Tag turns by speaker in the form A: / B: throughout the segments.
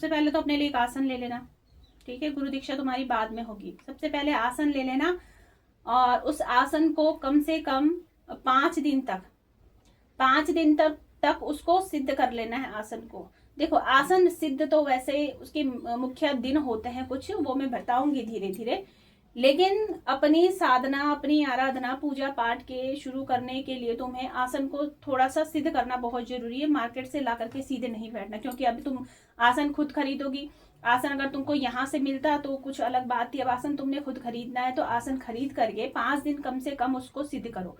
A: सबसे पहले तो अपने लिए एक आसन ले लेना, ठीक है। गुरु दीक्षा तुम्हारी बाद में होगी, सबसे पहले आसन ले लेना और उस आसन को कम से कम 5 दिन तक 5 दिन तक उसको सिद्ध कर लेना है आसन को। देखो आसन सिद्ध तो वैसे उसके मुख्य दिन होते हैं कुछ, वो मैं बताऊंगी धीरे धीरे, लेकिन अपनी साधना, अपनी आराधना, पूजा पाठ के शुरू करने के लिए तुम्हें आसन को थोड़ा सा सिद्ध करना बहुत जरूरी है। मार्केट से ला करके सीधे नहीं बैठना, क्योंकि अभी तुम आसन खुद खरीदोगी। आसन अगर तुमको यहाँ से मिलता तो कुछ अलग बात थी, अब आसन तुमने खुद खरीदना है, तो आसन खरीद करके 5 दिन कम से कम उसको सिद्ध करो।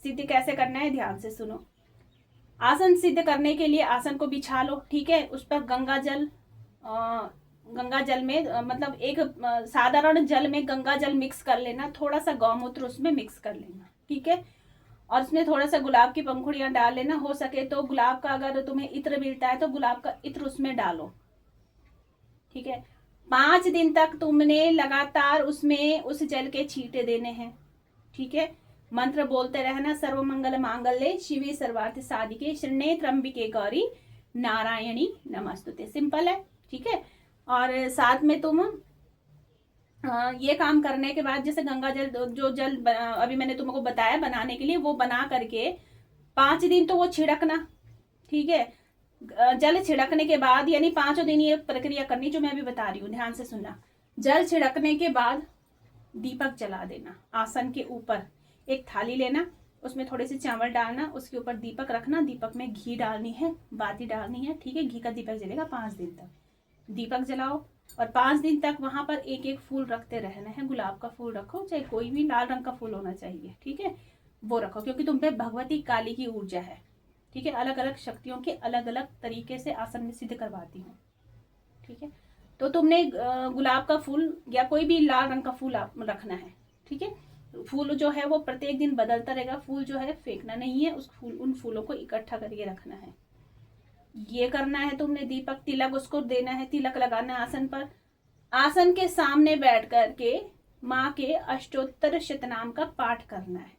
A: सिद्ध कैसे करना है ध्यान से सुनो। आसन सिद्ध करने के लिए आसन को बिछा लो, ठीक है। उस पर गंगा जल में मतलब एक साधारण जल में गंगा जल मिक्स कर लेना, थोड़ा सा गौमूत्र उसमें मिक्स कर लेना, ठीक है। और उसमें थोड़ा सा गुलाब की पंखुड़ियां डाल लेना, हो सके तो गुलाब का अगर तुम्हें इत्र मिलता है तो गुलाब का इत्र उसमें डालो, ठीक है। 5 दिन तक तुमने लगातार उसमें उस जल के छींटे देने हैं, ठीक है। मंत्र बोलते रहना, सर्व मंगल मांगल्ये शिवे सर्वार्थ साधिके शरण्ये त्र्यंबके गौरी नारायणी नमस्तुते। सिंपल है, ठीक है। और साथ में तुम ये काम करने के बाद, जैसे गंगा जल, जो जल अभी मैंने तुमको बताया बनाने के लिए, वो बना करके 5 दिन तो वो छिड़कना, ठीक है। जल छिड़कने के बाद, यानी 5 दिन ये प्रक्रिया करनी जो मैं अभी बता रही हूँ, ध्यान से सुनना। जल छिड़कने के बाद दीपक जला देना आसन के ऊपर। एक थाली लेना, उसमें थोड़े से चावल डालना, उसके ऊपर दीपक रखना, दीपक में घी डालनी है, बाती डालनी है, ठीक है। घी का दीपक जलेगा 5 दिन तक। दीपक जलाओ और 5 दिन तक वहां पर एक एक फूल रखते रहना है। गुलाब का फूल रखो, चाहे कोई भी लाल रंग का फूल होना चाहिए, ठीक है, वो रखो, क्योंकि तुम पे भगवती काली की ऊर्जा है, ठीक है। अलग अलग शक्तियों के अलग अलग तरीके से आसन में सिद्ध करवाती हूँ, ठीक है। तो तुमने गुलाब का फूल या कोई भी लाल रंग का फूल रखना है, ठीक है। फूल जो है वो प्रत्येक दिन बदलता रहेगा, फूल जो है फेंकना नहीं है, उन फूलों को इकट्ठा करके रखना है। ये करना है तुमने। दीपक, तिलक उसको देना है, तिलक लगाना है आसन पर। आसन के सामने बैठ करके माँ के अष्टोत्तर शतनाम का पाठ करना है।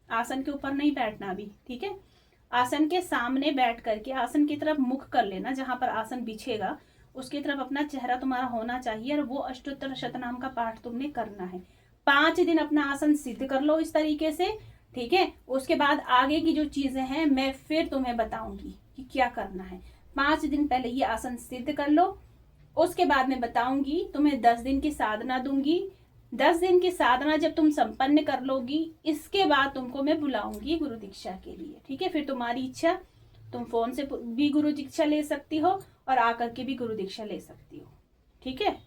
A: आसन के ऊपर नहीं बैठना अभी, ठीक है। आसन के सामने बैठ करके आसन की तरफ मुख कर लेना, जहां पर आसन बिछेगा उसकी तरफ अपना चेहरा तुम्हारा होना चाहिए, और वो अष्टोत्तर शतनाम का पाठ तुमने करना है। 5 दिन अपना आसन सिद्ध कर लो इस तरीके से, ठीक है। उसके बाद आगे की जो चीजें हैं मैं फिर तुम्हें बताऊंगी कि क्या करना है। 5 दिन पहले ये आसन सिद्ध कर लो, उसके बाद मैं बताऊंगी तुम्हें 10 दिन की साधना दूंगी। 10 दिन की साधना जब तुम संपन्न कर लोगी, इसके बाद तुमको मैं बुलाऊंगी गुरु दीक्षा के लिए, ठीक है। फिर तुम्हारी इच्छा, तुम फोन से भी गुरु दीक्षा ले सकती हो और आकर के भी गुरु दीक्षा ले सकती हो, ठीक है।